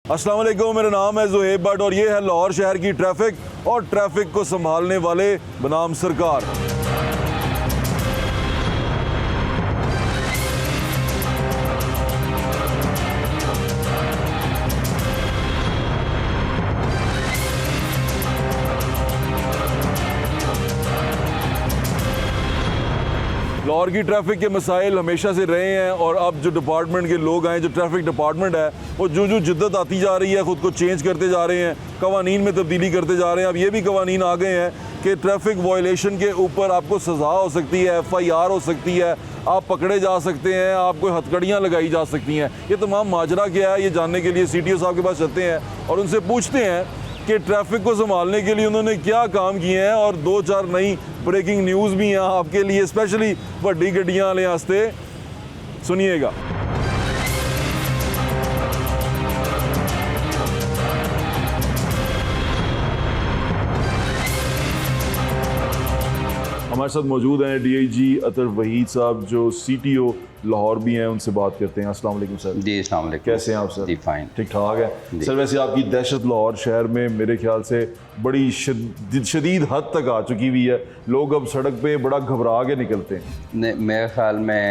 अस्सलाम वालेकुम, मेरा नाम है ज़ुहैब भट्ट और ये है लाहौर शहर की ट्रैफिक और ट्रैफिक को संभालने वाले बनाम सरकार। लाहौर की ट्रैफिक के मसाइल हमेशा से रहे हैं और अब जो डिपार्टमेंट के लोग आए, जो ट्रैफिक डिपार्टमेंट है, वो जो जिद्दत आती जा रही है, ख़ुद को चेंज करते जा रहे हैं, कवानीन में तब्दीली करते जा रहे हैं। अब ये भी कवानीन आ गए हैं कि ट्रैफिक वायलेशन के ऊपर आपको सज़ा हो सकती है, FIR हो सकती है, आप पकड़े जा सकते हैं, आपको हथकड़ियाँ लगाई जा सकती हैं। ये तमाम माजरा क्या है, ये जानने के लिए CTO साहब के पास चलते हैं और उनसे पूछते हैं कि ट्रैफिक को संभालने के लिए उन्होंने क्या काम किए हैं और 2-4 नई ब्रेकिंग न्यूज़ भी हैं आपके लिए, स्पेशली बड़ी गड्डियां वाले वास्ते। सुनिएगा। हमारे साथ मौजूद हैं DIG अतर वहीद साहब, जो CTO लाहौर भी हैं। उनसे बात करते हैं। अस्सलाम वालेकुम सर। जी अस्सलाम वालेकुम। कैसे हैं आप सर? जी फाइन, ठीक ठाक है सर। वैसे आपकी दहशत लाहौर शहर में मेरे ख्याल से बड़ी शदीद हद तक आ चुकी हुई है। लोग अब सड़क पे बड़ा घबरा के निकलते हैं। मेरे ख्याल में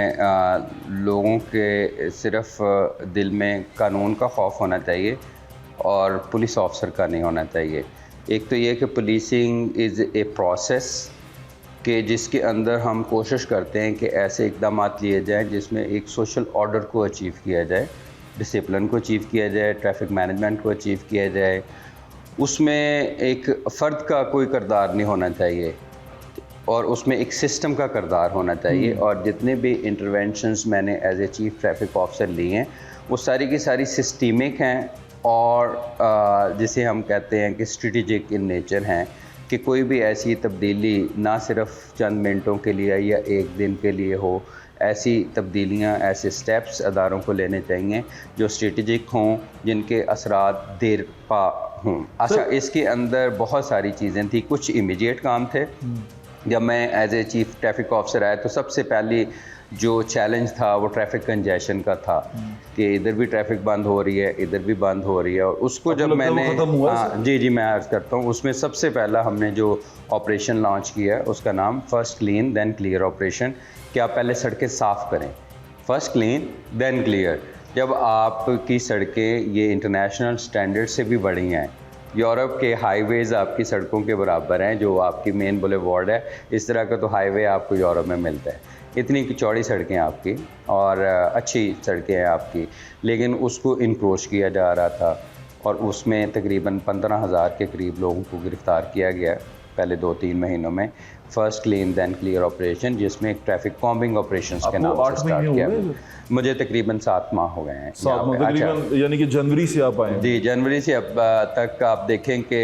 लोगों के सिर्फ दिल में कानून का खौफ होना चाहिए और पुलिस ऑफिसर का नहीं होना चाहिए। एक तो ये कि पुलिसिंग इज़ ए प्रोसेस कि जिसके अंदर हम कोशिश करते हैं कि ऐसे इकदाम लिए जाएं जिसमें एक सोशल ऑर्डर को अचीव किया जाए, डिसिप्लिन को अचीव किया जाए, ट्रैफिक मैनेजमेंट को अचीव किया जाए। उसमें एक फ़र्द का कोई किरदार नहीं होना चाहिए और उसमें एक सिस्टम का किरदार होना चाहिए। और जितने भी इंटरवेंशंस मैंने as a chief traffic officer लिए हैं वो सारी की सारी सिस्टमिक हैं और जिसे हम कहते हैं कि स्ट्रेटेजिक इन नेचर हैं कि कोई भी ऐसी तब्दीली ना सिर्फ चंद मिनटों के लिए या एक दिन के लिए हो, ऐसी तब्दीलियां, ऐसे स्टेप्स अदारों को लेने चाहिए जो स्ट्रेटेजिक हों, जिनके असरात देर पा हों। अच्छा, इसके अंदर बहुत सारी चीज़ें थी। कुछ इमीडिएट काम थे। जब मैं as a chief traffic officer आया तो सबसे पहली जो चैलेंज था वो ट्रैफिक कंजेशन का था कि इधर भी ट्रैफिक बंद हो रही है, इधर भी बंद हो रही है। और उसको जब मैंने जी मैं अर्ज़ करता हूँ, उसमें सबसे पहला हमने जो ऑपरेशन लॉन्च किया उसका नाम first clean then clear operation. कि आप पहले सड़कें साफ़ करें, फर्स्ट क्लीन देन क्लियर। जब आपकी सड़कें ये इंटरनेशनल स्टैंडर्ड से भी बड़ी हैं, यूरोप के हाईवेज़ आपकी सड़कों के बराबर हैं, जो आपकी मेन बुलेवार्ड है, इस तरह का तो हाईवे आपको यूरोप में मिलता है। इतनी चौड़ी सड़कें आपकी और अच्छी सड़कें हैं आपकी, लेकिन उसको इनक्रोच किया जा रहा था और उसमें तकरीबन 15,000 के करीब लोगों को गिरफ़्तार किया गया पहले 2-3 महीनों में। First clean then clear operation, जिसमें एक ट्रैफिक कॉम्बिंग ऑपरेशन के नाम से स्टार्ट किया। मुझे तकरीबन 7 माह हो गए हैं। 7 माह तकरीबन, यानी कि जनवरी से आप आए? जी, जनवरी से अब तक आप देखें कि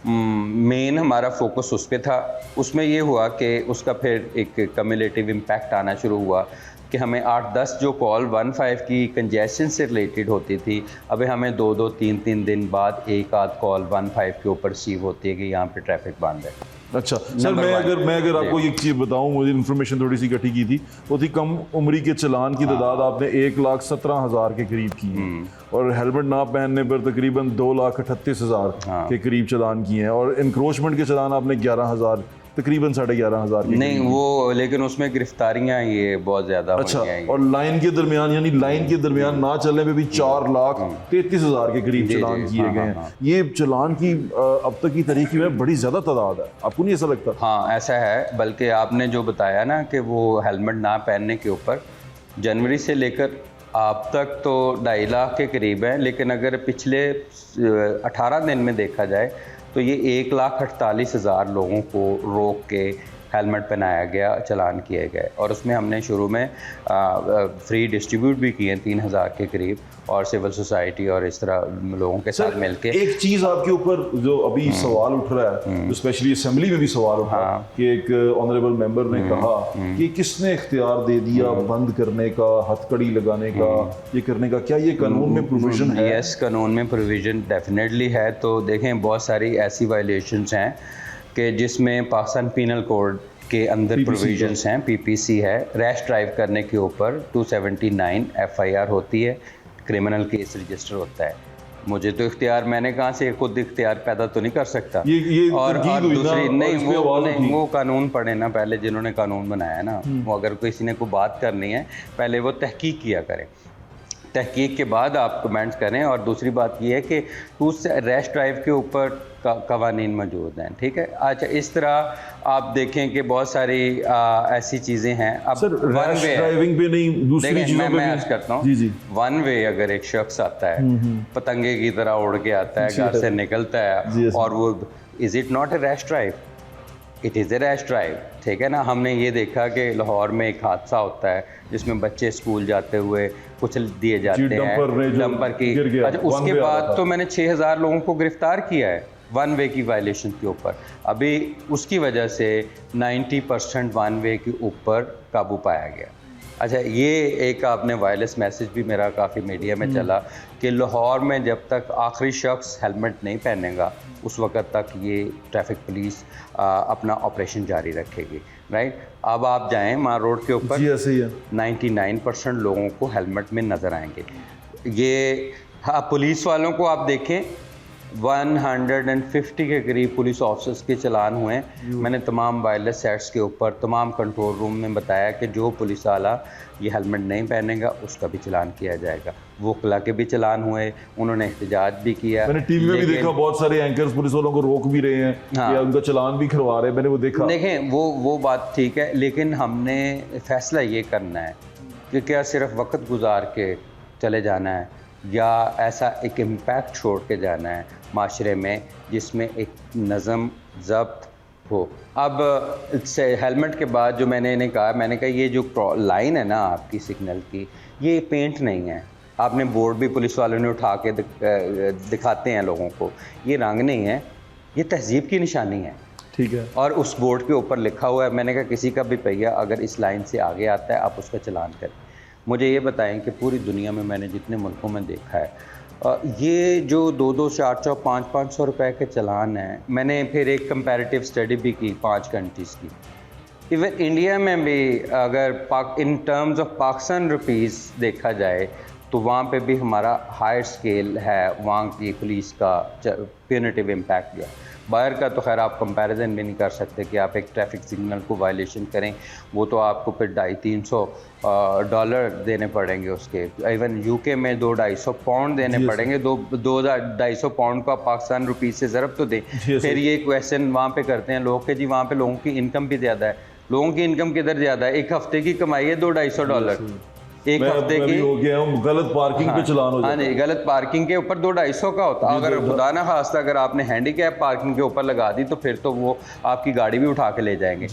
मेन हमारा फोकस उस पर था। उसमें ये हुआ कि उसका फिर एक कम्युलेटिव इम्पैक्ट आना शुरू हुआ कि हमें 8-10 जो कॉल 15 की कंजेशन से रिलेटेड होती थी, अभी हमें 2-2, 3-3 दिन बाद एक आध कॉल 15 के ऊपर रिसीव होती है कि यहाँ पे ट्रैफिक बंद है। अच्छा सर, मैं अगर आपको एक चीज़ बताऊं, मुझे इन्फॉर्मेशन थोड़ी सी इकट्ठी की थी, वो थी कम उम्री के चलान की तादाद आपने 1,17,000 के करीब की है और हेलमेट ना पहनने पर तकरीबन 2,38,000 के करीब चलान किए हैं और इंक्रोचमेंट के चलान आपने 11,000, तकरीबन 11,500 के नहीं वो, लेकिन उसमें गिरफ्तारियां ये बहुत ज़्यादा। अच्छा, और लाइन के दरमियान, यानी लाइन के दरमियान ना चलने पे भी 4,33,000 के करीब चलान किए गए हैं। ये चलान की अब तक की तारीख में बड़ी ज़्यादा तादाद है, आपको नहीं ऐसा लगता? हाँ ऐसा है, बल्कि आपने जो बताया ना कि वो हेलमेट ना पहनने के ऊपर, जनवरी से लेकर अब तक तो 2.5 लाख के करीब है, लेकिन अगर पिछले 18 दिन में देखा जाए तो ये 1,48,000 लोगों को रोक के हेलमेट पहनाया गया, चलान किए गए। और उसमें हमने शुरू में फ्री डिस्ट्रीब्यूट भी किए 3,000 के करीब, और सिविल सोसाइटी और इस तरह लोगों के साथ मिलके। एक चीज़ आपके ऊपर जो अभी सवाल उठ रहा है, जो स्पेशली असेंबली में भी सवाल उठा कि एक ऑनरेबल मेंबर ने कहा कि किसने इख्तियार दे दिया बंद करने का, हथकड़ी लगाने का, ये करने का, क्या ये कानून में प्रोविजन है? यस, कानून में प्रोविजन डेफिनेटली है। तो देखें, बहुत सारी ऐसी वायलेशंस हैं कि जिसमें पाकिस्तान पीनल कोड के अंदर प्रोविजंस हैं। PPC है, रैश ड्राइव करने के ऊपर 279 FIR होती है, क्रिमिनल केस रजिस्टर होता है। मुझे तो इख्तियार, मैंने कहाँ से खुद इख्तियार पैदा तो नहीं कर सकता। ये और तनकीद हुई ना, दूसरी और नहीं, इस पे आवाज़ उठी। वो कानून पढ़े ना पहले, जिन्होंने कानून बनाया ना, वो अगर किसी ने कोई बात करनी है पहले वो तहकीक किया करें, तहकीक के बाद आप कमेंट्स करें। और दूसरी बात ये है कि उस रैश ड्राइव के ऊपर कवानीन मौजूद हैं, ठीक है। अच्छा, इस तरह आप देखें कि बहुत सारी ऐसी चीज़ें हैं। अब सर रैश ड्राइविंग पे नहीं, दूसरी चीज़ों पे मैं भी अर्ज करता हूँ, जी जी, वन वे अगर एक शख्स आता है पतंगे की तरह उड़ के आता है, घर से निकलता है, और वो is it not a rash drive? It is a rash drive, ठीक है ना। हमने ये देखा कि लाहौर में एक हादसा होता है जिसमें बच्चे स्कूल जाते हुए कुचल दिए जाते हैं, डंपर की। अच्छा, उसके बाद तो मैंने 6000 लोगों को गिरफ्तार किया है वन वे की वायलेशन के ऊपर। अभी उसकी वजह से 90% वन वे के ऊपर काबू पाया गया। अच्छा, ये एक आपने वायरलेस मैसेज भी मेरा काफ़ी मीडिया में चला कि लाहौर में जब तक आखिरी शख्स हेलमेट नहीं पहनेगा उस वक़्त तक ये ट्रैफिक पुलिस अपना ऑपरेशन जारी रखेगी, राइट। अब आप जाएं मार रोड के ऊपर, 99% लोगों को हेलमेट में नज़र आएंगे। ये हाँ, पुलिस वालों को आप देखें 150 के करीब पुलिस ऑफिसर्स के चलान हुए हैं। मैंने तमाम वायरलेस सेट्स के ऊपर तमाम कंट्रोल रूम में बताया कि जो पुलिस वाला ये हेलमेट नहीं पहनेगा उसका भी चलान किया जाएगा। वकला के भी चलान हुए, उन्होंने एहतजाज भी किया। मैंने टीवी में भी देखा बहुत सारे एंकर्स पुलिस वालों को रोक भी रहे हैं, हाँ, या उनका चलान भी करवा रहे हैं, मैंने वो देखा। देखें वो बात ठीक है, लेकिन हमने फैसला ये करना है कि क्या सिर्फ वक्त गुजार के चले जाना है या ऐसा एक इम्पैक्ट छोड़ के जाना है माशरे में जिसमें एक नज़म ज़ब्त हो। अब से हेलमेट के बाद जो मैंने इन्हें कहा, मैंने कहा ये जो लाइन है ना आपकी सिग्नल की, ये पेंट नहीं है। आपने बोर्ड भी पुलिस वालों ने उठा के दिखाते हैं लोगों को, ये रंग नहीं है, ये तहजीब की निशानी है, ठीक है। और उस बोर्ड के ऊपर लिखा हुआ है। मैंने कहा किसी का भी पहिया अगर इस लाइन से आगे आता है आप उसका चलान करें। मुझे ये बताएं कि पूरी दुनिया में मैंने जितने मुल्कों में देखा है, ये जो 200, 400, 500 रुपए के चलान हैं, मैंने फिर एक कंपैरेटिव स्टडी भी की 5 कंट्रीज़ की। इवन इंडिया में भी अगर in terms of Pakistan rupees देखा जाए तो वहाँ पे भी हमारा हायर स्केल है वहाँ की पुलिस का प्यूनिटिव इम्पैक्ट जो है। बाहर का तो खैर आप कंपैरिजन भी नहीं कर सकते कि आप एक ट्रैफिक सिग्नल को वायलेशन करें, वो तो आपको फिर $250-300 देने पड़ेंगे उसके। इवन यूके में 200-250 पाउंड देने पड़ेंगे। 200-250 पाउंड को आप पाकिस्तान रुपीज़ से ज़रब तो दें। फिर ये क्वेश्चन वहाँ पे करते हैं लोग कि जी वहाँ पे लोगों की इनकम भी ज़्यादा है। लोगों की इनकम किधर ज़्यादा है? एक हफ्ते की कमाई है $200-250, एक हफ्ते की हो गया हूँ गलत पार्किंग पे चलान हो जाता है। हाँ नहीं, गलत पार्किंग के ऊपर 200-250 का होता है। अगर खुदा ना खास्ता अगर आपने हैंडीकैप पार्किंग के ऊपर लगा दी तो फिर तो वो आपकी गाड़ी भी उठा के ले जाएंगे।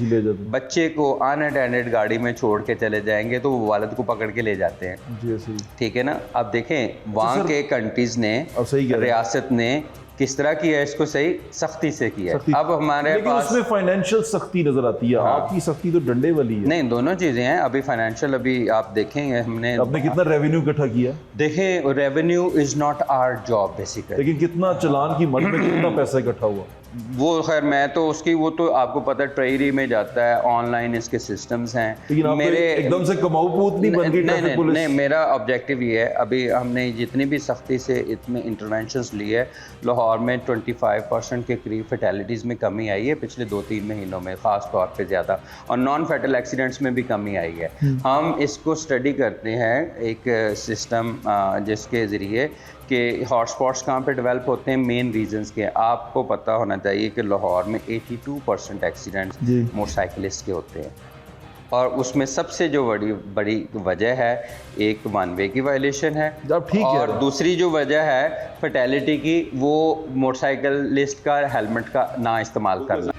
बच्चे को अनअटेंडेड गाड़ी में छोड़ के चले जाएंगे तो वो वालिद को पकड़ के ले जाते हैं, ठीक है ना। अब देखें वहाँ के कंट्रीज ने, रियासत ने किस तरह किया है इसको, सही सख्ती से किया है। अब हमारे पास उसमें फाइनेंशियल सख्ती नजर आती है। हाँ। आपकी सख्ती तो डंडे वाली है। नहीं, दोनों चीज़ें हैं। अभी फाइनेंशियल, अभी आप देखेंगे आपने कितना रेवेन्यू इकट्ठा किया। देखें, revenue is not our job basically, लेकिन कितना चलान की मद में कितना पैसा इकट्ठा हुआ वो खैर मैं तो उसकी, वो तो आपको पता है ट्रेजरी में जाता है, ऑनलाइन इसके सिस्टम्स हैं। मेरे एकदम से कमाऊ पूत नहीं बन गई ट्रैफिक पुलिस। नहीं, मेरा ऑब्जेक्टिव ये है, अभी हमने जितनी भी सख्ती से इसमें इंटरवेंशंस ली है, लाहौर में 25% के करीब फैटेलिटीज़ में कमी आई है पिछले 2-3 महीनों में, ख़ास तौर पे ज़्यादा, और नॉन फैटल एक्सीडेंट्स में भी कमी आई है। हम इसको स्टडी करते हैं एक सिस्टम जिसके ज़रिए कि हॉटस्पॉट्स कहाँ पे डेवलप होते हैं, मेन रीजंस के। आपको पता होना चाहिए कि लाहौर में 82% एक्सीडेंट्स मोटरसाइकिलिस्ट के होते हैं, और उसमें सबसे जो बड़ी वजह है, एक वन वे की वायलेशन है, और दूसरी जो वजह है फैटेलिटी की, वो मोटरसाइकिलिस्ट का हेलमेट का ना इस्तेमाल करना।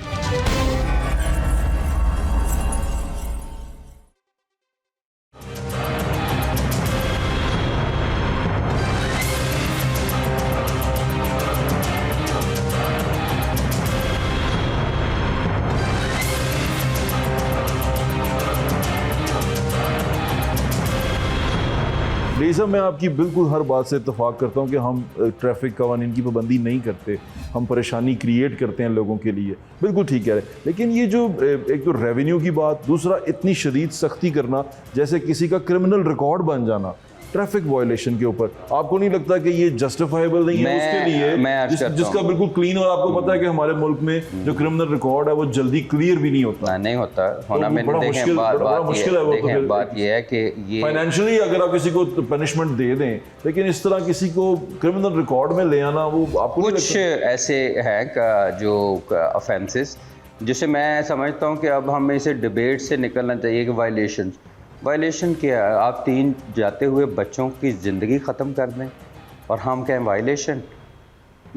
साहब, मैं आपकी बिल्कुल हर बात से इत्तेफाक करता हूँ कि हम ट्रैफिक कवानीन की पाबंदी नहीं करते, हम परेशानी क्रिएट करते हैं लोगों के लिए, बिल्कुल ठीक है। लेकिन ये जो एक तो रेवेन्यू की बात, दूसरा इतनी शदीद सख्ती करना, जैसे किसी का क्रिमिनल रिकॉर्ड बन जाना, ट्रैफिक वायलेशन के ऊपर। आपको नहीं लगता कि ये जस्टिफाइबल नहीं है उसके लिए जिसका बिल्कुल क्लीन, और आपको पता है कि हमारे मुल्क में जो क्रिमिनल रिकॉर्ड है वो जल्दी क्लियर भी नहीं होता। नहीं होता होना, तो बड़ा मुश्किल है। बात ये है कि ये फाइनेंशियली अगर आप किसी को पनिशमेंट दे दें, लेकिन इस तरह किसी को क्रिमिनल रिकॉर्ड में ले आना, वो आपको कुछ ऐसे हैं जो ऑफेंसेस जिसे मैं समझता हूँ कि अब हमें इसे डिबेट से निकलना चाहिए कि वायलेशन क्या है। आप 3 जाते हुए बच्चों की ज़िंदगी ख़त्म कर दें और हम कहें वायलेशन।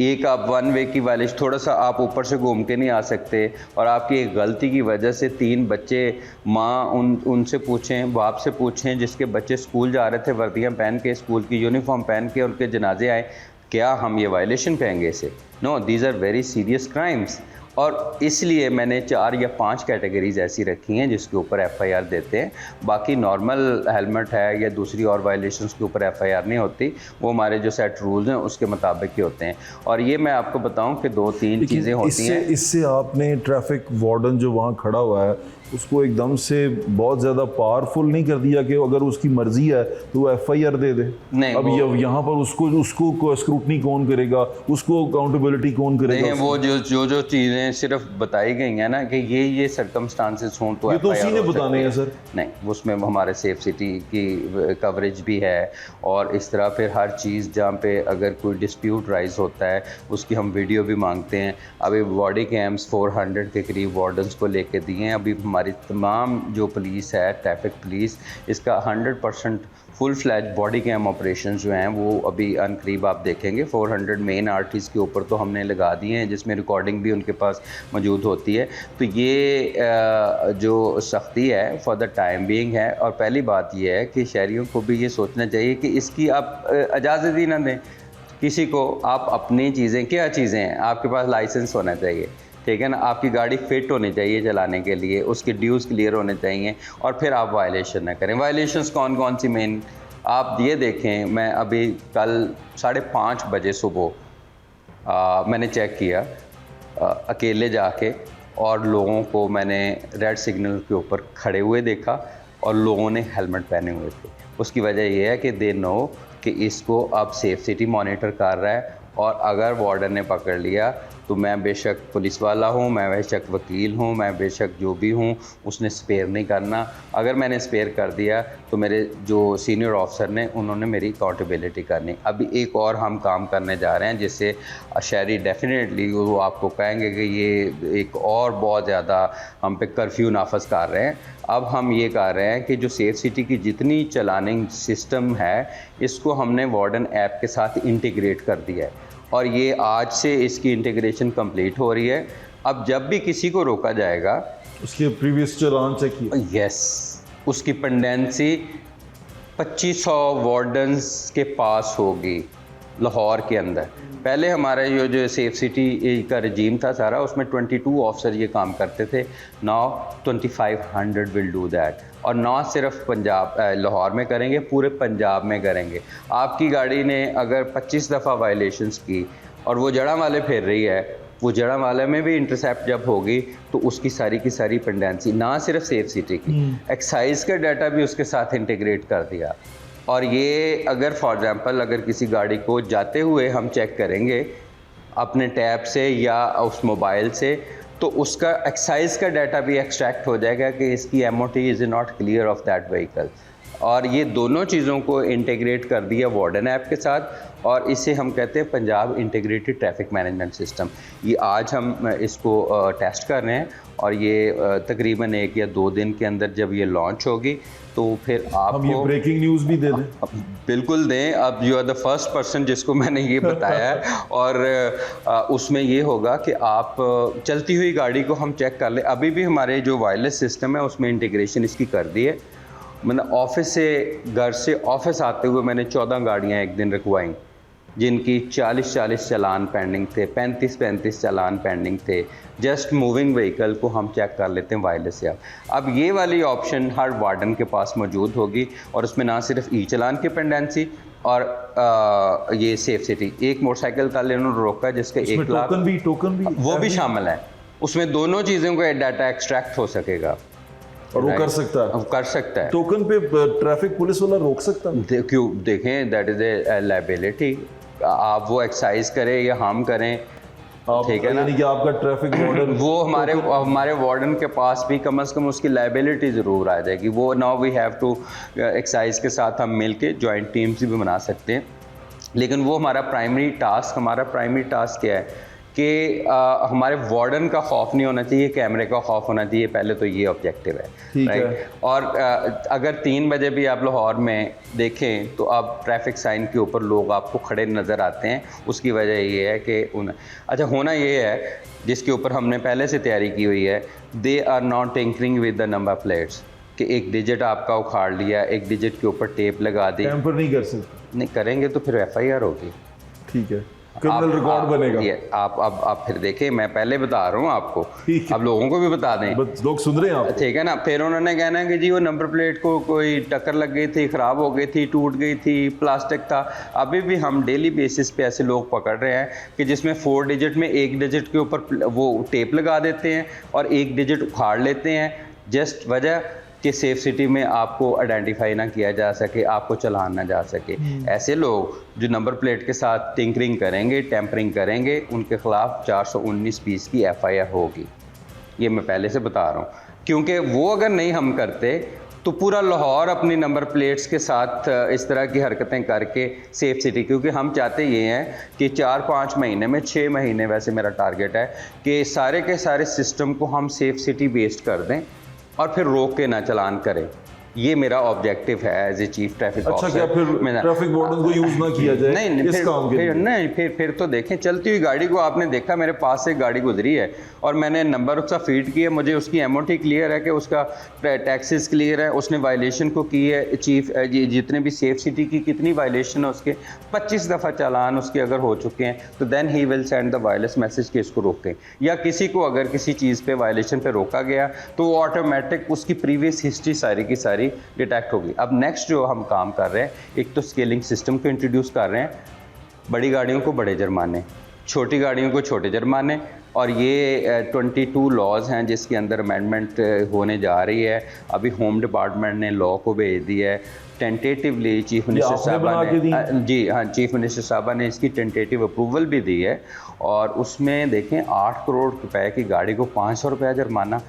एक आप 1 वे की वायलेशन, थोड़ा सा आप ऊपर से घूम के नहीं आ सकते, और आपकी एक गलती की वजह से 3 बच्चे, माँ उनसे पूछें, बाप से पूछें जिसके बच्चे स्कूल जा रहे थे वर्दियाँ पहन के, स्कूल की यूनिफॉर्म पहन के, उनके जनाजे आए, क्या हम ये वायलेशन कहेंगे इसे? No, these are very serious crimes. और इसलिए मैंने 4 या 5 कैटेगरीज ऐसी रखी हैं जिसके ऊपर FIR देते हैं। बाकी नॉर्मल हेलमेट है या दूसरी और वायलेशंस के ऊपर FIR नहीं होती, वो हमारे जो सेट रूल्स हैं उसके मुताबिक ही होते हैं। और ये मैं आपको बताऊं कि 2-3 चीज़ें होती हैं। इससे आपने ट्रैफिक वार्डन जो वहाँ खड़ा हुआ है उसको एकदम से बहुत ज़्यादा पावरफुल नहीं कर दिया कि अगर उसकी मर्जी है तो वो FIR दे दे? नहीं, अब यहाँ पर उसको स्क्रूटनी कौन करेगा, उसको अकाउंटेबिलिटी कौन करेगा? नहीं, वो जो चीज़ें सिर्फ बताई गई हैं ना कि ये सर्कमस्टांसेस हों तो ये तो उसी ने बताने हैं सर। नहीं, उसमें हमारे सेफ सिटी की कवरेज भी है, और इस तरह फिर हर चीज़ जहाँ पे अगर कोई डिस्प्यूट राइज होता है उसकी हम वीडियो भी मांगते हैं। अभी बॉडी कैम्स 400 के करीब वार्डन्स को लेके दिए हैं। अभी हमारी तमाम जो पुलिस है, ट्रैफिक पुलिस, इसका 100% full fledged body cam operation जो हैं वो अभी अनकरीब आप देखेंगे। 400 मेन आर्टिस्ट के ऊपर तो हमने लगा दिए हैं जिसमें रिकॉर्डिंग भी उनके पास मौजूद होती है। तो ये जो सख्ती है फॉर द टाइम बीइंग है। और पहली बात ये है कि शहरियों को भी ये सोचना चाहिए कि इसकी आप इजाज़त ही ना दें किसी को। आप अपनी चीज़ें, क्या चीज़ें हैं, आपके पास लाइसेंस होना चाहिए, ठीक है ना, आपकी गाड़ी फिट होनी चाहिए चलाने के लिए, उसके ड्यूज़ क्लियर होने चाहिए, और फिर आप वायलेशन ना करें। वायलेशंस कौन कौन सी मेन आप ये देखें। मैं अभी कल 5:30 बजे सुबह मैंने चेक किया अकेले जाके, और लोगों को मैंने रेड सिग्नल के ऊपर खड़े हुए देखा और लोगों ने हेलमेट पहने हुए थे। उसकी वजह यह है कि दे नो कि इसको अब सेफ सिटी मॉनिटर कर रहा है, और अगर वार्डन ने पकड़ लिया तो मैं बेशक पुलिस वाला हूँ, मैं बेशक वकील हूँ, मैं बेशक जो भी हूँ, उसने स्पेयर नहीं करना। अगर मैंने स्पेयर कर दिया तो मेरे जो सीनियर ऑफिसर ने उन्होंने मेरी अकाउंटेबिलिटी करनी। अभी एक और हम काम करने जा रहे हैं जिससे शहरी डेफिनेटली वो आपको कहेंगे कि ये एक और बहुत ज़्यादा हम पे कर्फ्यू नाफज कर रहे हैं। अब हम ये कर रहे हैं कि जो सेफ सिटी की जितनी चलानिंग सिस्टम है इसको हमने वार्डन ऐप के साथ इंटीग्रेट कर दिया है, और ये आज से इसकी इंटीग्रेशन कंप्लीट हो रही है। अब जब भी किसी को रोका जाएगा उसके प्रीवियस चालान चेक किया, यस, उसकी पेंडेंसी 2500 वार्डन्स के पास होगी लाहौर के अंदर। पहले हमारा जो सेफ सिटी का रजीम था सारा, उसमें 22 ऑफिसर ये काम करते थे। नाउ 2500 विल डू दैट, और ना सिर्फ पंजाब लाहौर में करेंगे, पूरे पंजाब में करेंगे। आपकी गाड़ी ने अगर 25 दफ़ा वायलेशंस की और वो जड़ा वाले फिर रही है, वो जड़ा वाले में भी इंटरसेप्ट जब होगी तो उसकी सारी की सारी पेंडेंसी, ना सिर्फ सेफ सिटी की, एक्साइज का डाटा भी उसके साथ इंटीग्रेट कर दिया। और ये अगर फॉर एग्ज़ाम्पल अगर किसी गाड़ी को जाते हुए हम चेक करेंगे अपने टैब से या उस मोबाइल से, तो उसका एक्साइज का डाटा भी एक्सट्रैक्ट हो जाएगा कि इसकी MOT is not clear of that vehicle. और ये दोनों चीज़ों को इंटीग्रेट कर दिया वार्डन ऐप के साथ, और इसे हम कहते हैं Punjab integrated traffic management system. ये आज हम इसको टेस्ट कर रहे हैं, और ये तकरीबन 1 या 2 दिन के अंदर जब ये लॉन्च होगी तो फिर आप हम ये ब्रेकिंग न्यूज़ भी दे दें। बिल्कुल दें। अब you are the first person जिसको मैंने ये बताया है, और उसमें ये होगा कि आप चलती हुई गाड़ी को हम चेक कर लें। अभी भी हमारे जो वायरलेस सिस्टम है उसमें इंटीग्रेशन इसकी कर दी है। मैंने ऑफिस से, घर से ऑफिस आते हुए मैंने 14 गाड़ियाँ एक दिन रखवाई जिनकी 40-40 चालान पेंडिंग थे, 35-35 चालान पेंडिंग थे। जस्ट मूविंग व्हीकल को हम चेक कर लेते हैं वायरलेस से। अब ये वाली ऑप्शन हर वार्डन के पास मौजूद होगी, और उसमें ना सिर्फ ई चालान की पेंडेंसी और ये सेफ सिटी। एक मोटरसाइकिल का लेने रोका जिसका 1 लाख टोकन भी वो भी शामिल है। उसमें दोनों चीज़ों का डाटा एक्सट्रैक्ट हो सकेगा। और वो कर सकता है, कर सकता है। टोकन पे ट्रैफिक पुलिस वाला रोक सकता है? क्यों, देखें, दैट इज़ ए लायबिलिटी। आप वो एक्साइज करें या हम करें, ठीक है ना, यानी कि आपका ट्रैफिक वार्डन वो हमारे वार्डन के पास भी कम से कम उसकी लायबिलिटी ज़रूर आ जाएगी। वो now we have to excise के साथ हम मिल के जॉइंट टीम्स भी बना सकते हैं, लेकिन वो हमारा प्राइमरी टास्क क्या है कि हमारे वार्डन का खौफ नहीं होना चाहिए, कैमरे का खौफ होना चाहिए। पहले तो ये ऑब्जेक्टिव है, राइट। और अगर 3 बजे भी आप लाहौर में देखें तो अब ट्रैफिक साइन के ऊपर लोग आपको खड़े नज़र आते हैं। उसकी वजह ये है कि अच्छा, होना ये है जिसके ऊपर हमने पहले से तैयारी की हुई है, they are not tinkering with the number plates, कि एक डिजिट आपका उखाड़ लिया, एक डिजिट के ऊपर टेप लगा दी, टैंपर नहीं कर सकते। नहीं करेंगे तो फिर FIR होगी, ठीक है, क्रिमिनल रिकॉर्ड बनेगा। आप फिर देखें, मैं पहले बता रहा हूँ आपको, अब लोगों को भी बता दें, लोग सुन रहे हैं आप, ठीक है ना। फिर उन्होंने कहना कि जी वो नंबर प्लेट को कोई टक्कर लग गई थी, ख़राब हो गई थी, टूट गई थी, प्लास्टिक था। अभी भी हम डेली बेसिस पे ऐसे लोग पकड़ रहे हैं कि जिसमें 4 डिजिट में एक डिजिट के ऊपर वो टेप लगा देते हैं और एक डिजिट उखाड़ लेते हैं, जस्ट वजह कि सेफ सिटी में आपको आइडेंटिफाई ना किया जा सके, आपको चलान ना जा सके। ऐसे लोग जो नंबर प्लेट के साथ टिंकरिंग करेंगे, टेम्परिंग करेंगे, उनके खिलाफ 419 पीस की FIR होगी। ये मैं पहले से बता रहा हूँ, क्योंकि वो अगर नहीं हम करते तो पूरा लाहौर अपनी नंबर प्लेट्स के साथ इस तरह की हरकतें करके सेफ सिटी, क्योंकि हम चाहते ये हैं कि 4-5 महीने में, 6 महीने वैसे मेरा टारगेट है कि सारे के सारे सिस्टम को हम सेफ सिटी बेस्ड कर दें और फिर रोक के ना चलान करें। ये मेरा ऑब्जेक्टिव है as a chief traffic officer. अच्छा, क्या फिर ट्रैफिक वार्डन को यूज ना किया जाए? नहीं, इस काम के लिए? नहीं, फिर तो देखें, चलती हुई गाड़ी को आपने देखा, मेरे पास से गाड़ी गुजरी है और मैंने नंबर उसका फीड किया, मुझे उसकी MOT क्लियर है कि उसका टैक्सेस क्लियर है, उसने वायलेशन को की है। चीफ जितने भी सेफ सिटी की कितनी वायलेशन है उसके 25 दफ़ा चालान उसके अगर हो चुके हैं, तो then he will send the wireless message कि इसको रोकें। या किसी को अगर किसी चीज़ पे वायलेशन पे रोका गया तो वो ऑटोमेटिक उसकी प्रीवियस हिस्ट्री सारी की सारी डिटेक्ट होगी। अब नेक्स्ट जो हम काम कर रहे हैं, एक तो स्केलिंग सिस्टम को इंट्रोड्यूस कर रहे हैं, बड़ी गाड़ियों को बड़े जुर्माने, छोटी गाड़ियों को छोटे जुर्माने, और ये 22 लॉज हैं जिसके अंदर अमेंडमेंट होने जा रही है। अभी होम डिपार्टमेंट ने लॉ को भेज दिया है। टेंटेटिवली चीफ मिनिस्टर साहबा ने, जी हाँ, चीफ मिनिस्टर साहबा ने इसकी टेंटेटिव अप्रूवल भी दी है, और उसमें देखें 8 करोड़ रुपए की गाड़ी को 500 रुपया जुर्माना।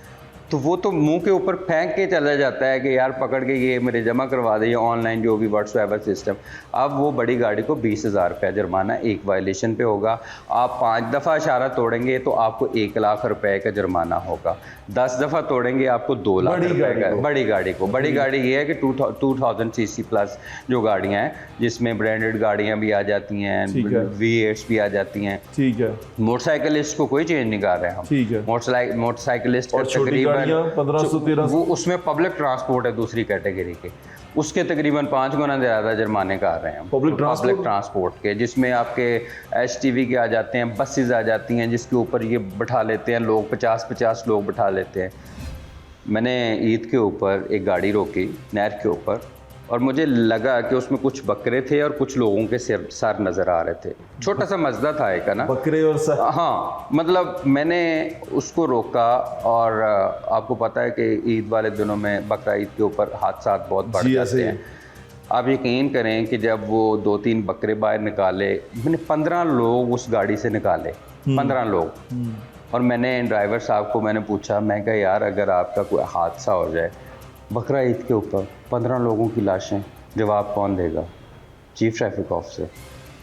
तो वो तो मुंह के ऊपर फेंक के चला जाता है कि यार पकड़ के ये मेरे जमा करवा दे, ऑनलाइन जो भी व्हाट्सएवर सिस्टम। अब वो बड़ी गाड़ी को 20,000 रुपया जुर्माना एक वायलेशन पे होगा। आप 5 दफ़ा इशारा तोड़ेंगे तो आपको 1 लाख रुपए का जुर्माना होगा। 10 दफ़ा तोड़ेंगे आपको 2 लाख रुपए का। बड़ी गाड़ी ये है कि 2000 cc प्लस जो गाड़ियाँ हैं, जिसमें ब्रांडेड गाड़ियाँ भी आ जाती हैं, V8 भी आ जाती हैं। ठीक है, मोटरसाइकिलिस्ट को कोई चेंज नहीं कर रहे हम। ठीक है, मोटरसाइकिलिस्ट का तकरीबन 1513 वो उसमें पब्लिक ट्रांसपोर्ट है दूसरी कैटेगरी के, उसके तकरीबन 5 गुना ज़्यादा जुर्माने का रहे हैं पब्लिक ट्रांसपोर्ट के, जिसमें आपके HTV के आ जाते हैं, बसेस आ जाती हैं जिसके ऊपर ये बैठा लेते हैं लोग, 50-50 लोग बैठा लेते हैं। मैंने ईद के ऊपर एक गाड़ी रोकी नहर के ऊपर, और मुझे लगा कि उसमें कुछ बकरे थे और कुछ लोगों के सर नज़र आ रहे थे। छोटा सा मसला था एक, है ना, बकरे और सर। हाँ, मतलब मैंने उसको रोका, और आपको पता है कि ईद वाले दिनों में, बकरा ईद के ऊपर हादसा बहुत बढ़ जाते हैं। आप यकीन करें कि जब वो 2-3 बकरे बाहर निकाले, मैंने 15 लोग उस गाड़ी से निकाले, 15 लोग। और मैंने ड्राइवर साहब को मैंने पूछा, मैं कहा यार अगर आपका कोई हादसा हो जाए बकरा ईद के ऊपर, 15 लोगों की लाशें, जवाब कौन देगा? Chief traffic officer,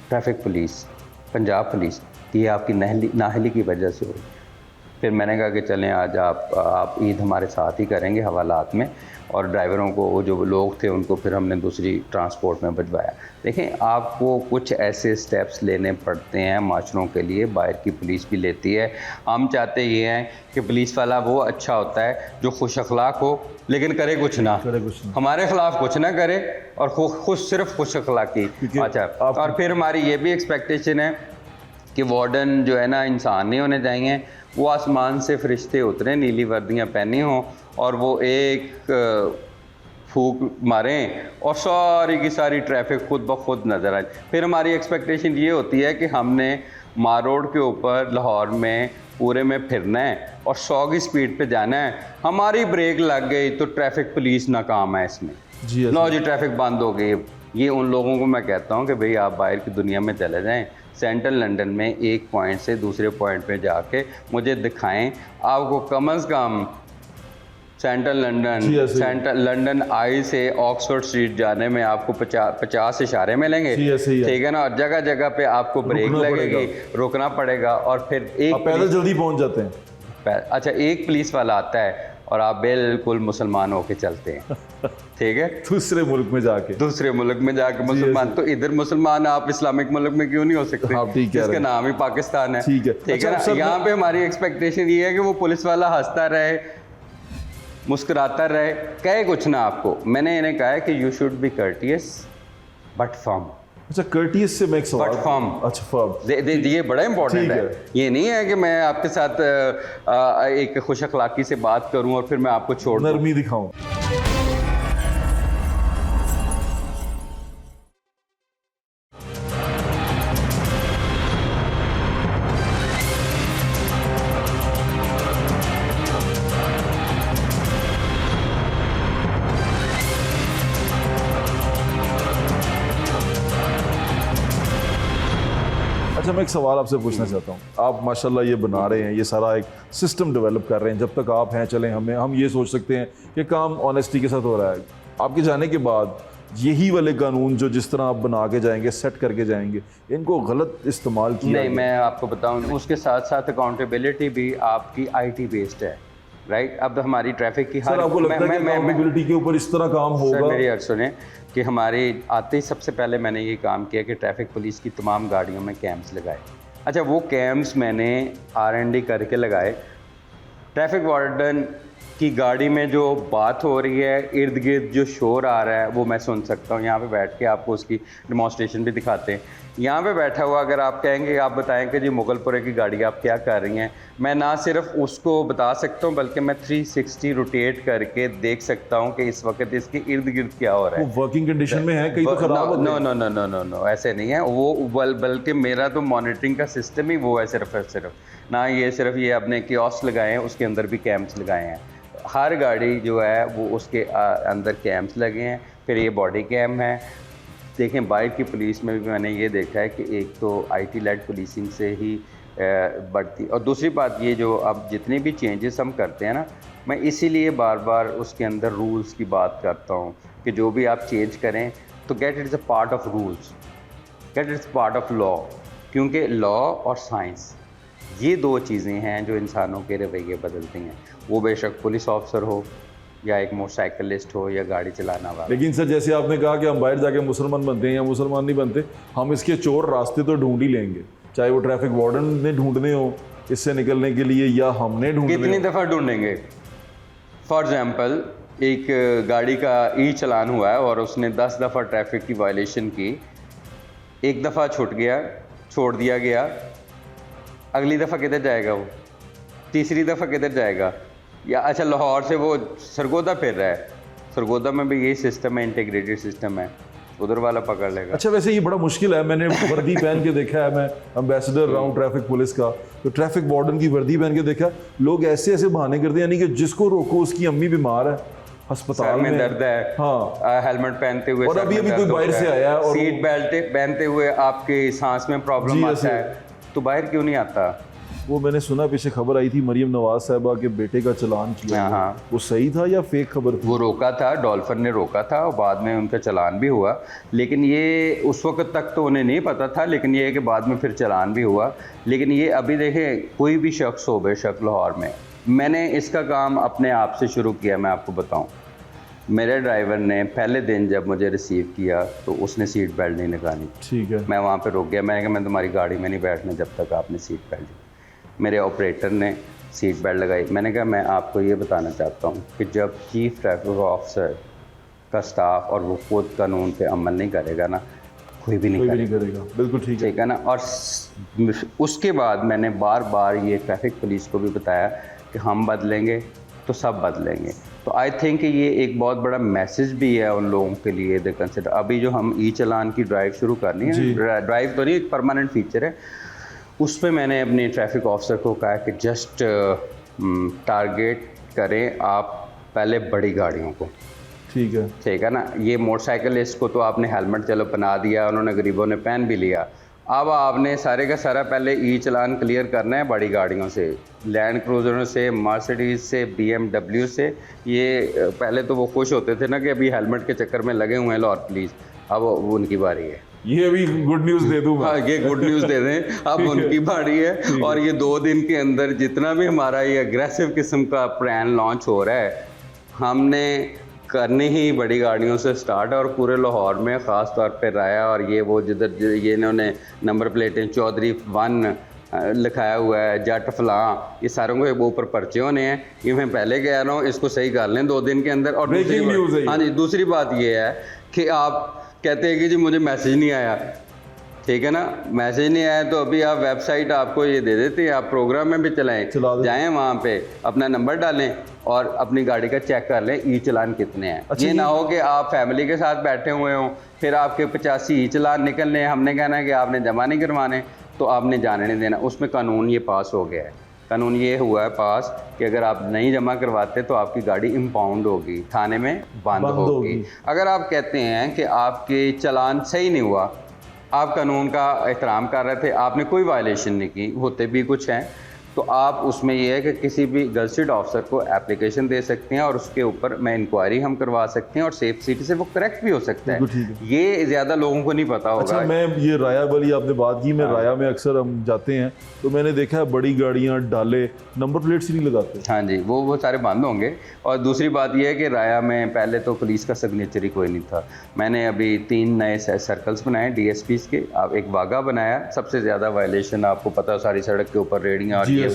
traffic police, Punjab police. ये आपकी नाहली की वजह से हुई। फिर मैंने कहा कि चलें आज आप ईद हमारे साथ ही करेंगे हवालात में, और ड्राइवरों को, वो जो लोग थे उनको फिर हमने दूसरी ट्रांसपोर्ट में भिजवाया। देखें, आपको कुछ ऐसे स्टेप्स लेने पड़ते हैं माशरों के लिए, बाहर की पुलिस भी लेती है। हम चाहते ये हैं कि पुलिस वाला वो अच्छा होता है जो खुश अखलाक हो, लेकिन करे कुछ ना, हमारे खिलाफ कुछ ना करे, और खुद सिर्फ खुश अखलाकी। अच्छा, और फिर हमारी ये भी एक्सपेक्टेशन है कि वार्डन जो है ना, इंसान नहीं होने चाहिए, वो आसमान से फरिश्ते उतरे, नीली वर्दियाँ पहनी हों, और वो एक फूक मारें और सारी की सारी ट्रैफिक खुद ब खुद नज़र आए। फिर हमारी एक्सपेक्टेशन ये होती है कि हमने मार रोड के ऊपर लाहौर में पूरे में फिरना है और 100 की स्पीड पे जाना है, हमारी ब्रेक लग गई तो ट्रैफिक पुलिस नाकाम है इसमें। जी लो जी ट्रैफिक बंद हो गई। ये उन लोगों को मैं कहता हूँ कि भाई आप बाहर की दुनिया में चले जाएं, सेंट्रल लंदन में एक पॉइंट से दूसरे पॉइंट पे जाके मुझे दिखाएं, आपको कम से कम सेंट्रल लंदन आई से ऑक्सफोर्ड स्ट्रीट जाने में आपको 50 इशारे मिलेंगे, ठीक है ना। और जगह जगह पे आपको ब्रेक लगेगी, रुकना पड़ेगा और फिर एक पैदल जल्दी पहुंच जाते हैं। अच्छा, एक पुलिस वाला आता है और आप बिल्कुल मुसलमान होके चलते हैं, ठीक है। दूसरे मुल्क में जाके मुसलमान, तो इधर मुसलमान आप इस्लामिक मुल्क में क्यों नहीं हो सकते, जिसका नाम ही पाकिस्तान है, ठीक है ना। यहाँ पे हमारी एक्सपेक्टेशन ये है कि वो पुलिस वाला हंसता रहे, मुस्कुराता रहे, कहे कुछ ना आपको। मैंने इन्हें कहा है कि you should be courteous but firm. अच्छा, कर्टियस से मैं एक सवाल, बट फर्म, अच्छा फर्म, ये बड़ा इंपॉर्टेंट है। ये नहीं है कि मैं आपके साथ एक खुश अखलाकी से बात करूं और फिर मैं आपको छोड़ दूं। नरमी दिखाऊं। अच्छा, मैं एक सवाल आपसे पूछना चाहता हूँ। आप माशाल्लाह ये बना रहे हैं, ये सारा एक सिस्टम डेवलप कर रहे हैं। जब तक आप हैं चलें, हम ये सोच सकते हैं कि काम ऑनेस्टी के साथ हो रहा है। आपके जाने के बाद यही वाले कानून जो जिस तरह आप बना के जाएंगे, सेट करके जाएंगे, इनको गलत इस्तेमाल किया नहीं, मैं आपको बताऊँ, उसके साथ साथ अकाउंटेबिलिटी भी आपकी IT बेस्ड है, राइट। अब हमारी ट्रैफिक की सर, आपको लगता है कि अकाउंटेबिलिटी के ऊपर इस तरह काम होगा? सर, मेरी अर्ज सुने कि हमारे आते ही सबसे पहले मैंने ये काम किया कि ट्रैफिक पुलिस की तमाम गाड़ियों में कैम्स लगाए। अच्छा, वो कैम्स मैंने R&D करके लगाए। ट्रैफिक वार्डन की गाड़ी में जो बात हो रही है, इर्द गिर्द जो शोर आ रहा है, वो मैं सुन सकता हूँ। यहाँ पे बैठ के आपको उसकी डेमोन्स्ट्रेशन भी दिखाते हैं। यहाँ पे बैठा हुआ अगर आप कहेंगे, आप बताएं कि जी मुगलपुरे की गाड़ी आप क्या कर रही हैं, मैं ना सिर्फ उसको बता सकता हूँ बल्कि मैं 360 रोटेट करके देख सकता हूँ कि इस वक्त इसके इर्द गिर्द क्या हो रहा है। वो वर्किंग कंडीशन में है, कहीं तो खराब हो गया? नो, ऐसे नहीं है वो, बल्कि मेरा तो मॉनिटरिंग का सिस्टम ही वो है सिर्फ ना। ये सिर्फ ये अपने कियोस्क लगाए हैं, उसके अंदर भी कैम्प्स लगाए हैं। हर गाड़ी जो है वो उसके अंदर कैम्प्स लगे हैं। फिर ये बॉडी कैम है। देखें, बाइक की पुलिस में भी मैंने ये देखा है कि एक तो IT लेड पुलिसिंग से ही बढ़ती, और दूसरी बात ये जो अब जितने भी चेंजेस हम करते हैं ना, मैं इसीलिए बार बार उसके अंदर रूल्स की बात करता हूँ कि जो भी आप चेंज करें तो get it's a part of rules, get it's part of law, क्योंकि लॉ और साइंस ये दो चीज़ें हैं जो इंसानों के रवैये बदलती हैं। वो बेशक पुलिस ऑफिसर हो या एक मोटरसाइकिलिस्ट हो या गाड़ी चलाना वाला। लेकिन सर, जैसे आपने कहा कि हम बाहर जाके मुसलमान बनते हैं या मुसलमान नहीं बनते, हम इसके चोर रास्ते तो ढूंढ ही लेंगे, चाहे वो ट्रैफिक वार्डन ने ढूंढने हो इससे निकलने के लिए या हमने ढूंढने। कितनी दफ़ा ढूंढेंगे? फॉर एग्जाम्पल, एक गाड़ी का चालान हुआ है और उसने 10 दफ़ा ट्रैफिक की वायलेशन की, एक दफ़ा छूट गया, छोड़ दिया गया, अगली दफ़ा किधर जाएगा वो? तीसरी दफ़ा किधर जाएगा? या अच्छा, लाहौर से वो सरगोदा फिर रहा है, सरगोदा में भी यही सिस्टम है, इंटीग्रेटेड सिस्टम है, उधर वाला पकड़ लेगा। अच्छा, वैसे ये बड़ा मुश्किल है। मैंने वर्दी पहन के देखा है, मैं एम्बेसडर रहा हूँ ट्रैफिक पुलिस का, तो ट्रैफिक वार्डन की वर्दी पहन के देखा, लोग ऐसे ऐसे बहाने करते हैं, यानी कि जिसको रोको उसकी अम्मी बीमार है, अस्पताल में दर्द है, हाँ, हेलमेट पहनते हुए, और अभी कोई बाहर से आया और सीट बेल्ट पहनते हुए आपके सांस में प्रॉब्लम आता है, तो बाहर क्यों नहीं आता? वो मैंने सुना, पीछे खबर आई थी मरियम नवाज साहबा के बेटे का चालान किया, वो सही था या फेक खबर थी? वो रोका था, डॉल्फिन ने रोका था और बाद में उनका चालान भी हुआ, लेकिन ये उस वक्त तक तो उन्हें नहीं पता था, लेकिन ये है कि बाद में फिर चालान भी हुआ। लेकिन ये अभी देखें, कोई भी शख्स हो बेशक लाहौर में, मैंने इसका काम अपने आप से शुरू किया। मैं आपको बताऊं, मेरे ड्राइवर ने पहले दिन जब मुझे रिसीव किया तो उसने सीट बेल्ट नहीं लगानी, ठीक है, मैं वहाँ पे रुक गया, मैंने कहा मैं तुम्हारी गाड़ी में नहीं बैठना जब तक आपने सीट बेल्ट। मेरे ऑपरेटर ने सीट बेल्ट लगाई। मैंने कहा मैं आपको ये बताना चाहता हूँ कि जब चीफ ट्रैफिक ऑफिसर का स्टाफ और वो खुद कानून पे अमल नहीं करेगा ना, कोई भी नहीं करेगा। बिल्कुल ठीक है ना। और उसके बाद मैंने बार बार ये ट्रैफिक पुलिस को भी बताया कि हम बदलेंगे तो सब बदलेंगे। तो आई थिंक ये एक बहुत बड़ा मैसेज भी है उन लोगों के लिए। दे कंसिडर अभी जो हम चालान की ड्राइव शुरू करनी है, ड्राइव तो नहीं, एक परमानेंट फीचर है, उस पे मैंने अपने ट्रैफिक ऑफिसर को कहा कि जस्ट टारगेट करें आप पहले बड़ी गाड़ियों को, ठीक है ना। ये मोटरसाइकिलिस्ट को तो आपने हेलमेट चलो पहना दिया, उन्होंने गरीबों ने पहन भी लिया। अब आपने सारे का सारा पहले ई चलान क्लियर करना है बड़ी गाड़ियों से, लैंड क्रूज़रों से, मर्सिडीज़ से, BMW से। ये पहले तो वो खुश होते थे ना कि अभी हेलमेट के चक्कर में लगे हुए हैं लाहौर पुलिस, अब वो उनकी बारी है। ये अभी गुड न्यूज़ दे दूँ मैं। हाँ, ये गुड न्यूज़ दे दें, अब उनकी बारी है। और ये 2 दिन के अंदर जितना भी हमारा ये अग्रेसिव किस्म का प्लान लॉन्च हो रहा है, हमने करनी ही बड़ी गाड़ियों से स्टार्ट है। और पूरे लाहौर में ख़ास तौर पे राया और ये वो जिधर ये इन्होंने नंबर प्लेटें चौधरी 1 लिखाया हुआ है, जट फलां, ये सारों को ऊपर पर्चे होने हैं। ये मैं पहले कह रहा हूँ, इसको सही कर लें 2 दिन के अंदर। और हाँ जी, दूसरी बात ये है कि आप कहते हैं कि जी मुझे मैसेज नहीं आया, ठीक है ना। मैसेज नहीं आया तो अभी आप वेबसाइट आपको ये दे देते हैं, आप प्रोग्राम में भी चलाएं, जाएं वहाँ पे अपना नंबर डालें और अपनी गाड़ी का चेक कर लें ई चलान कितने हैं। अच्छा, ये ना हो कि आप फैमिली के साथ बैठे हुए हों, फिर आपके 85 ई चलान निकलने, हमने कहना है कि आपने जमा नहीं करवाने, तो आपने जाने नहीं देना। उसमें कानून ये पास हो गया है, कानून ये हुआ है पास कि अगर आप नहीं जमा करवाते तो आपकी गाड़ी इम्पाउंड होगी, थाने में बंद होगी। अगर आप कहते हैं कि आपके चलान सही नहीं हुआ, आप कानून का एहतराम कर रहे थे, आपने कोई वायलेशन नहीं की, होते भी कुछ हैं, तो आप उसमें ये है कि किसी भी गज़टेड ऑफिसर को एप्लीकेशन दे सकते हैं और उसके ऊपर मैं इंक्वायरी हम करवा सकते हैं और सेफ सिटी से वो करेक्ट भी हो सकता है। ये ज़्यादा लोगों को नहीं पता होगा। अच्छा, मैं ये राया वाली आपने बात की, मैं राया में अक्सर हम जाते हैं तो मैंने देखा है बड़ी गाड़ियाँ डाले नंबर प्लेट्स नहीं लगाते। हाँ जी, वो सारे बंद होंगे। और दूसरी बात ये है कि राया में पहले तो पुलिस का सिग्नेचर ही कोई नहीं था। मैंने अभी 3 नए सर्कल्स बनाए DSPs के, आप एक वागा बनाया। सबसे ज़्यादा वायलेशन आपको पता है, सारी सड़क के ऊपर रेडियाँ और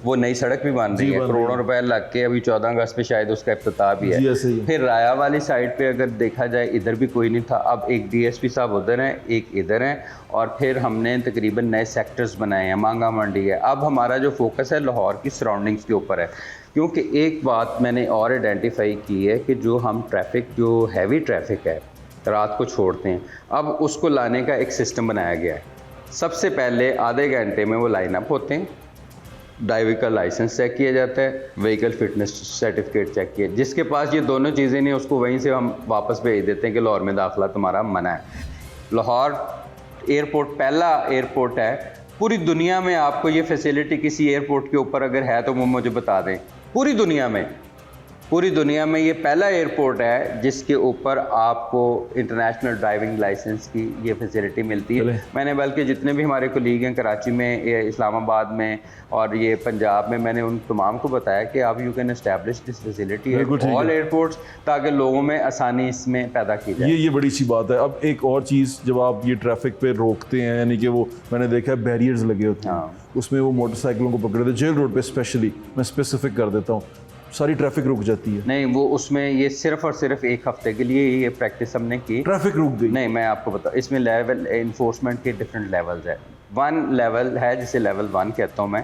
वो नई सड़क भी बन रही है, करोड़ों रुपए लग के। अभी 14 अगस्त पे शायद उसका इफ्तिताह भी है। फिर राया वाली साइड पे अगर देखा जाए, इधर भी कोई नहीं था, अब एक DSP साहब उधर हैं, एक इधर हैं। और फिर हमने तकरीबन नए सेक्टर्स बनाए हैं, मांगा मंडी है। अब हमारा जो फोकस है लाहौर की सराउंडिंग्स के ऊपर है, क्योंकि एक बात मैंने और आइडेंटिफाई की है कि जो हम ट्रैफिक, जो हैवी ट्रैफिक है, रात को छोड़ते हैं, अब उसको लाने का एक सिस्टम बनाया गया है। सबसे पहले आधे घंटे में वो लाइन अप होते हैं, ड्राइविंग का लाइसेंस चेक किया जाता है, व्हीकल फिटनेस सर्टिफिकेट चेक किया। जिसके पास ये दोनों चीज़ें नहीं, उसको वहीं से हम वापस भेज देते हैं कि लाहौर में दाखिला तुम्हारा मना है। लाहौर एयरपोर्ट पहला एयरपोर्ट है पूरी दुनिया में। आपको ये फैसिलिटी किसी एयरपोर्ट के ऊपर अगर है तो वो मुझे बता दें। पूरी दुनिया में ये पहला एयरपोर्ट है जिसके ऊपर आपको इंटरनेशनल ड्राइविंग लाइसेंस की ये फैसिलिटी मिलती है। मैंने बल्कि जितने भी हमारे कोलीग हैं कराची में, इस्लामाबाद में और ये पंजाब में, मैंने उन तमाम को बताया कि आप you can establish this facility at all airports, ताकि लोगों में आसानी इसमें पैदा की जाए। ये बड़ी अच्छी बात है। अब एक और चीज़, जब आप ये ट्रैफिक पे रोकते हैं, यानी कि वो मैंने देखा है बैरियर्स लगे होते हैं, उसमें वो मोटरसाइकिलों को पकड़े थे। जेल रोड पे स्पेशली, मैं स्पेसिफिक कर देता हूँ, सारी ट्रैफिक रुक जाती है। नहीं, वो उसमें ये सिर्फ और सिर्फ 1 हफ्ते के लिए ये प्रैक्टिस हमने की, ट्रैफिक रुक गई। नहीं, मैं आपको बता, इसमें लेवल इन्फोर्समेंट के डिफरेंट लेवल्स है। 1 लेवल है जिसे लेवल 1 कहता हूँ मैं,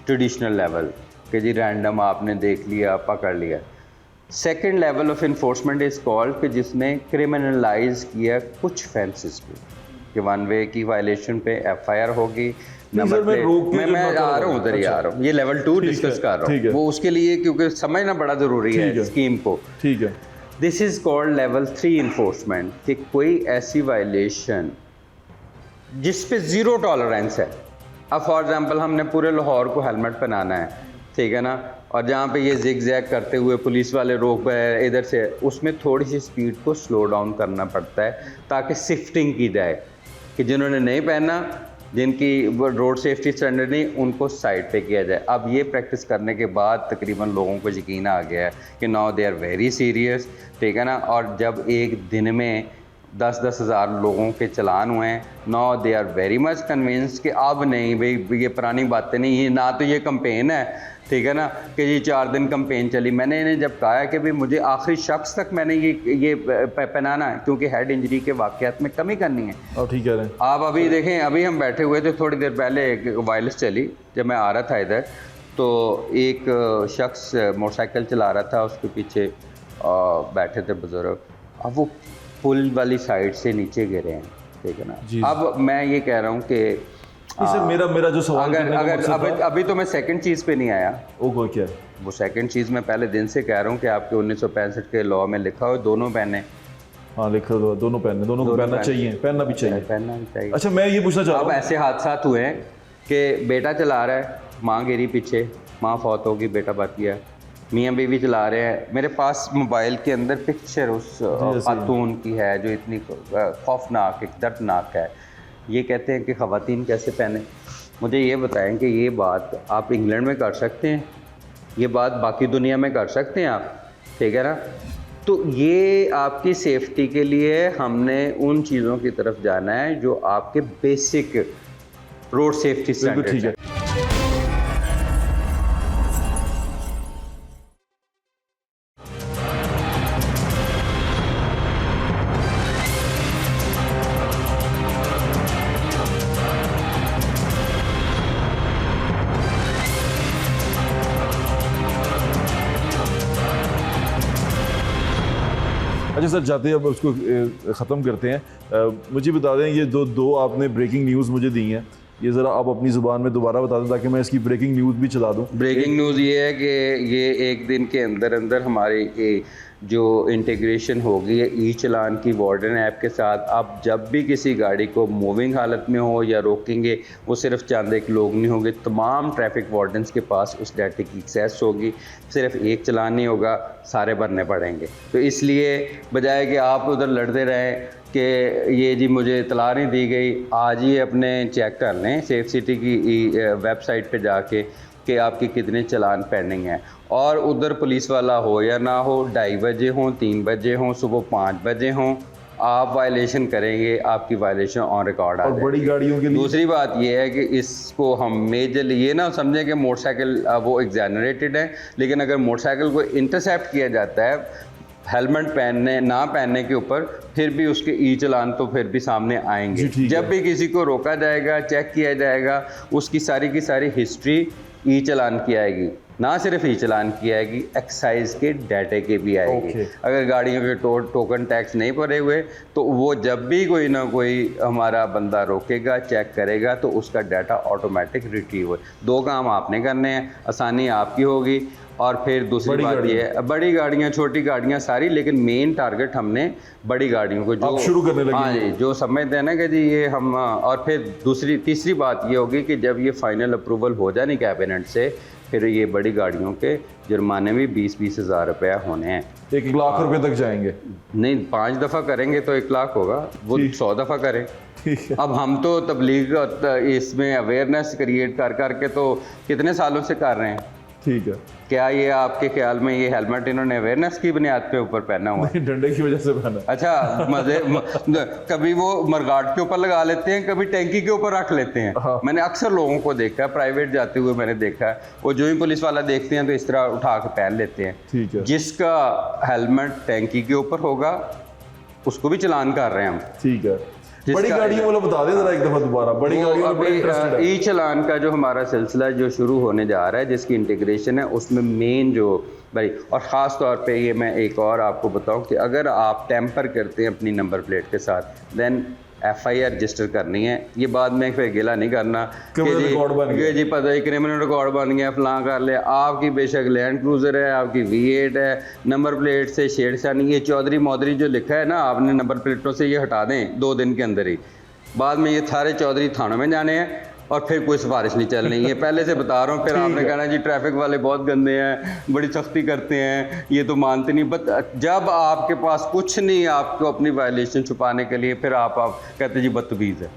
ट्रेडिशनल लेवल, कि जी रैंडम आपने देख लिया, पकड़ लिया। Second level of enforcement is called, कि जिसने क्रिमिनलाइज किया कुछ फेंसेस पे, कि 1 वे की वायलेशन पे FIR होगी। नंबर मैं आ रहा हूँ उधर ही आ रहा हूँ, ये लेवल 2 डिस्कस कर रहा हूँ। वो उसके लिए क्योंकि समझना बड़ा ज़रूरी है स्कीम को। ठीक है, this is called level 3 enforcement, कि कोई ऐसी वायलेशन जिस पे 0 टॉलरेंस है। अब फॉर एग्जांपल हमने पूरे लाहौर को हेलमेट पहनाना है, ठीक है ना, और जहाँ पे ये जिग जैग करते हुए पुलिस वाले रोक रहे इधर से, उसमें थोड़ी सी स्पीड को स्लो डाउन करना पड़ता है ताकि शिफ्टिंग की जाए, कि जिन्होंने नहीं पहना, जिनकी वो रोड सेफ्टी स्टैंडर्ड नहीं, उनको साइड पे किया जाए। अब ये प्रैक्टिस करने के बाद तकरीबन लोगों को यकीन आ गया है कि now they are very serious, ठीक है ना। और जब एक दिन में 10-10 हज़ार लोगों के चलान हुए हैं, now they are very much convinced कि अब नहीं भाई, ये पुरानी बातें नहीं, ये ना तो ये कैंपेन है, ठीक है ना, कि जी 4 दिन कैंपेन चली। मैंने इन्हें जब कहा कि भाई मुझे आखिरी शख्स तक मैंने ये पहनाना है, क्योंकि हेड इंजरी के वाक़यात में कमी करनी है। अब ठीक है, आप अभी देखें, अभी हम बैठे हुए थे, थोड़ी देर पहले एक वायरलेस चली, जब मैं आ रहा था इधर, तो एक शख्स मोटरसाइकिल चला रहा था, उसके पीछे बैठे थे बुज़ुर्ग, अब वो पुल वाली साइड से नीचे गिरे हैं, ठीक है ना। अब मैं ये कह रहा हूँ कि सर मेरा जो सवाल अगर करने का अगर मकसद था, अभी तो मैं सेकंड चीज़ पे नहीं आया। वो क्या है? वो सेकंड चीज़ मैं पहले दिन से कह रहा हूँ कि आपके 1965 के लॉ में लिखा हो दोनों पहने। हाँ लिखा हुआ दोनों पहनने, दोनों को पहनना चाहिए, पहनना भी चाहिए। पहनना भी चाहिए। अच्छा मैं ये पूछना चाह अब रहा हूँ, ऐसे हादसात हुए हैं कि बेटा चला रहा है, माँ गिरी पीछे, माँ फौत होगी, बेटा बच गया, मियाँ बीवी चला रहे हैं। मेरे पास मोबाइल के अंदर पिक्चर उस खातून की है जो इतनी खौफनाक, एक दर्दनाक है। ये कहते हैं कि ख़वातीन कैसे पहने। मुझे ये बताएं कि ये बात आप इंग्लैंड में कर सकते हैं, ये बात बाकी दुनिया में कर सकते हैं आप, ठीक है ना? तो ये आपकी सेफ्टी के लिए हमने उन चीज़ों की तरफ जाना है जो आपके बेसिक रोड सेफ्टी स्टैंडर्ड्स ठीक है। हैं। अच्छा सर जाते हैं अब उसको ख़त्म करते हैं। मुझे बता दें ये दो आपने ब्रेकिंग न्यूज़ मुझे दी हैं, ये ज़रा आप अपनी ज़ुबान में दोबारा बता दें ताकि मैं इसकी ब्रेकिंग न्यूज़ भी चला दूं। ब्रेकिंग न्यूज़ ये है कि ये एक दिन के अंदर अंदर हमारी जो इंटीग्रेशन होगी ई चलान की वार्डन ऐप के साथ, आप जब भी किसी गाड़ी को मूविंग हालत में हो या रोकेंगे, वो सिर्फ चंद एक लोग नहीं होंगे, तमाम ट्रैफिक वार्डन्स के पास उस डाटा की एक्सेस होगी। सिर्फ एक चलान नहीं होगा, सारे भरने पड़ेंगे। तो इसलिए बजाय कि आप उधर लड़ते रहें कि ये जी मुझे इतला नहीं दी गई, आज ही अपने चेक कर लें सेफ सिटी की वेबसाइट पे जाके कि आपके कितने चालान पेंडिंग हैं। और उधर पुलिस वाला हो या ना हो, 2:30 बजे हों, 3 बजे हों, सुबह 5 बजे हों, आप वायलेशन करेंगे, आपकी वायलेशन ऑन रिकॉर्ड आ जाएगी। बड़ी गाड़ियों के लिए दूसरी बात ये है कि इसको हम मेजरली ये ना समझें कि मोटरसाइकिल वो एग्जैनरेटेड है, लेकिन अगर मोटरसाइकिल को इंटरसेप्ट किया जाता है हेलमेट पहनने ना पहनने के ऊपर, फिर भी उसके ई चलान तो फिर भी सामने आएंगे। जब भी किसी को रोका जाएगा, चेक किया जाएगा, उसकी सारी की सारी हिस्ट्री ई चलान की आएगी। ना सिर्फ ई चलान की आएगी, एक्साइज के डाटे के भी आएगी। अगर गाड़ियों के टोकन टैक्स नहीं भरे हुए तो वो जब भी कोई ना कोई हमारा बंदा रोकेगा, चेक करेगा, तो उसका डाटा ऑटोमेटिक रिट्रीव हो। 2 काम आपने करने हैं, आसानी आपकी होगी। और फिर दूसरी बात ये है, बड़ी गाड़ियाँ, छोटी गाड़ियाँ सारी, लेकिन मेन टारगेट हमने बड़ी गाड़ियों को जो शुरू करने लगे। हाँ जी, जो समझते हैं ना कि जी ये हम। और फिर तीसरी बात ये होगी कि जब ये फाइनल अप्रूवल हो जाए कैबिनेट से, फिर ये बड़ी गाड़ियों के जुर्माने भी 20-20 हज़ार रुपया होने हैं। 1 लाख रुपए तक जाएंगे? नहीं, 5 दफ़ा करेंगे तो 1 लाख होगा, वो 100 दफ़ा करें। अब हम तो तबलीग इसमें अवेयरनेस क्रिएट कर करके तो कितने सालों से कर रहे हैं। ठीक है। क्या ये आपके ख्याल में ये हेलमेट इन्होंने अवेयरनेस की बुनियाद पे ऊपर पहना हुआ है? डंडे की वजह से पहना। अच्छा कभी वो मरगाट के ऊपर लगा लेते हैं, कभी टैंकी के ऊपर रख लेते हैं। हाँ। मैंने अक्सर लोगों को देखा है, प्राइवेट जाते हुए मैंने देखा है, वो जो ही पुलिस वाला देखते हैं तो इस तरह उठा के पहन लेते हैं। ठीक है। जिसका हेलमेट टैंकी के ऊपर होगा उसको भी चलान कर रहे हैं हम। ठीक है। बड़ी गाड़ियों वाला बता दें जरा एक दफा दोबारा। बड़ी गाड़ियों में ई चलान का जो हमारा सिलसिला जो शुरू होने जा रहा है, जिसकी इंटीग्रेशन है, उसमें मेन जो बड़ी और ख़ास तौर पे ये मैं एक और आपको बताऊं कि अगर आप टेम्पर करते हैं अपनी नंबर प्लेट के साथ, देन FIR रजिस्टर करनी है। ये बाद में फिर गिला नहीं करना कि जी पता ही क्रिमिनल रिकॉर्ड बन गया, फलां कर ले। आपकी बेशक लैंड क्रूज़र है, आपकी V8 है, नंबर प्लेट से छेड़छाड़ी, ये चौधरी मौधरी जो लिखा है ना, आपने नंबर प्लेटों से ये हटा दें 2 दिन के अंदर ही। बाद में ये सारे चौधरी थानों में जाने हैं और फिर कोई सिफारिश नहीं चलनी। ये पहले से बता रहा हूँ। फिर आपने कहना जी ट्रैफिक वाले बहुत गंदे हैं, बड़ी सख्ती करते हैं, ये तो मानते नहीं। बट जब आपके पास कुछ नहीं आपको अपनी वायलेशन छुपाने के लिए, फिर आप कहते जी बदतमीज़ है।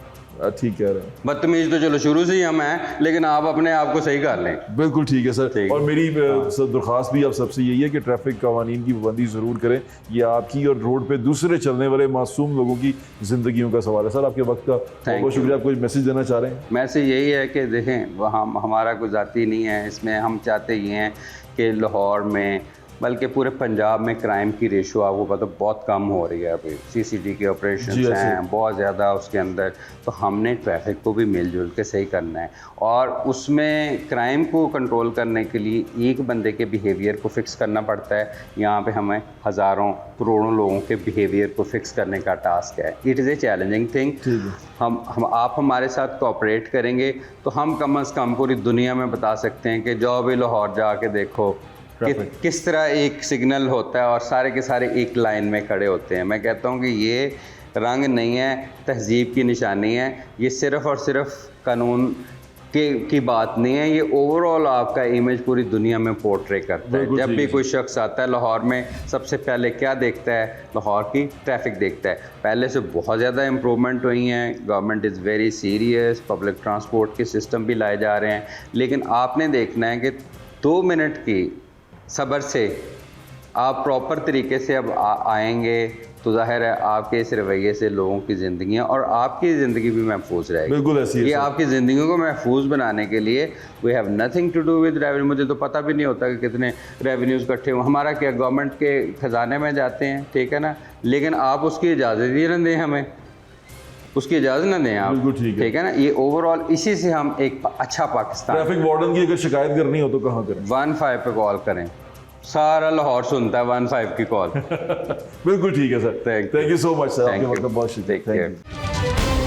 ठीक कह रहे हैं। बदतमीज़ तो चलो शुरू से ही हम हैं, लेकिन आप अपने आप को सही कर लें। बिल्कुल ठीक है सर। और मेरी दरख्वास्त भी आप सबसे यही है कि ट्रैफिक कवानीन की पाबंदी ज़रूर करें। ये आपकी और रोड पे दूसरे चलने वाले मासूम लोगों की ज़िंदगियों का सवाल है। सर आपके वक्त का बहुत शुक्रिया। आप कोई मैसेज देना चाह रहे हैं? मैसेज यही है कि देखें, हमारा कोई ज़ाती नहीं है इसमें। हम चाहते ये हैं कि लाहौर में बल्कि पूरे पंजाब में क्राइम की रेशो आपको पता बहुत कम हो रही है। अभी CCD के ऑपरेशन जी, ऐसे। हैं बहुत ज़्यादा उसके अंदर, तो हमने ट्रैफिक को भी मिलजुल के सही करना है। और उसमें क्राइम को कंट्रोल करने के लिए एक बंदे के बिहेवियर को फिक्स करना पड़ता है, यहाँ पे हमें हज़ारों करोड़ों लोगों के बिहेवियर को फिक्स करने का टास्क है। It is a challenging thing. ठीक है। हम आप हमारे साथ कोऑपरेट करेंगे तो हम कम से कम पूरी दुनिया में बता सकते हैं कि जाओ भी लाहौर जाके देखो कि किस तरह एक सिग्नल होता है और सारे के सारे एक लाइन में खड़े होते हैं। मैं कहता हूँ कि ये रंग नहीं है, तहजीब की निशानी है। ये सिर्फ़ और सिर्फ कानून की बात नहीं है, ये ओवरऑल आपका इमेज पूरी दुनिया में पोर्ट्रे करता है। जब भी कोई शख्स आता है लाहौर में, सबसे पहले क्या देखता है? लाहौर की ट्रैफिक देखता है। पहले से बहुत ज़्यादा इम्प्रूवमेंट हुई हैं, government is very serious, public transport के सिस्टम भी लाए जा रहे हैं, लेकिन आपने देखना है कि 2 मिनट की सब्र से आप प्रॉपर तरीके से अब आएंगे तो जाहिर है आपके इस रवैये से लोगों की ज़िंदगियाँ और आपकी ज़िंदगी भी महफूज रहेगी। बिल्कुल ऐसी है ये सर। आपकी ज़िंदगी को महफूज बनाने के लिए we have nothing to do with revenue. मुझे तो पता भी नहीं होता कि कितने रेवेन्यूज़ इकट्ठे हुए, हमारा क्या गवर्नमेंट के ख़जाने में जाते हैं, ठीक है ना, लेकिन आप उसकी इजाज़त ही ना दें, हमें उसकी इजाज़त ना दें आप, बिल्कुल ठीक है। ठीक है ना। ये ओवरऑल इसी से हम एक अच्छा पाकिस्तान। ट्रैफिक वार्डन की अगर शिकायत करनी हो तो कहाँ करें? 15 पे कॉल करें, सारा लाहौर सुनता है 15 की कॉल। बिल्कुल ठीक है sir. Thank you. Thank you so much sir, Thank आपके you. वक्त बहुत शुक्रिया। Take care. Thank you.